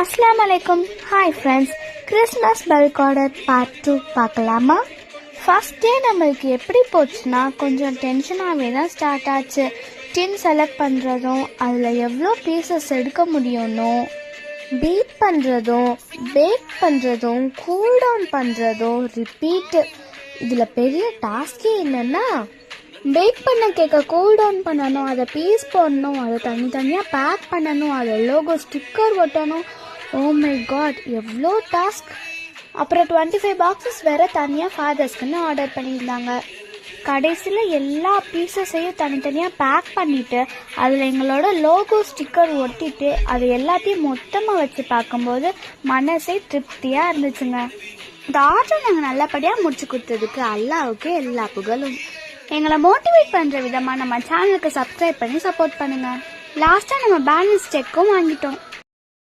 அஸ்ஸலாமு அலைக்கும். Hi friends, Christmas bulk order part 2 பார்க்கலாமா? ஃபர்ஸ்ட் டே நம்மளுக்கு எப்படி போச்சுன்னா கொஞ்சம் டென்ஷனாகவே தான் ஸ்டார்ட் ஆச்சு. டின் செலக்ட் பண்ணுறதும் அதில் எவ்வளோ பீசஸ் எடுக்க முடியும்னோ, பீட் பண்ணுறதும் பேக் பண்ணுறதும் கூல் டவுன் பண்ணுறதும் ரிப்பீட்டு. இதில் பெரிய டாஸ்கே என்னென்னா பேக் பண்ண கேக்க கூல் டவுன் பண்ணணும், அதை பீஸ் போடணும், அதை தனித்தனியாக பேக் பண்ணணும், அதை லோகோ ஸ்டிக்கர் ஒட்டணும். ஓ மை காட், எவ்வளோ டாஸ்க். அப்புறம் 25 பாக்ஸஸ் வேறு தனியாக ஃபாதர்ஸ்க்குன்னு ஆர்டர் பண்ணியிருந்தாங்க. கடைசியில் எல்லா பீசஸையும் தனித்தனியாக பேக் பண்ணிவிட்டு அதில் எங்களோட லோகோ ஸ்டிக்கர் ஒட்டிட்டு அது எல்லாத்தையும் மொத்தமாக வச்சு பார்க்கும்போது மனசே திருப்தியாக இருந்துச்சுங்க. இந்த ஆர்டர் நாங்கள் நல்லபடியாக முடிச்சு கொடுத்ததுக்கு அல்லாவுக்கு எல்லா புகழும். எங்களை மோட்டிவேட் பண்ணுற விதமாக நம்ம சேனலுக்கு சப்ஸ்கிரைப் பண்ணி சப்போர்ட் பண்ணுங்கள். லாஸ்ட்டாக நம்ம பேலன்ஸ் செக்கும் வாங்கிட்டோம்.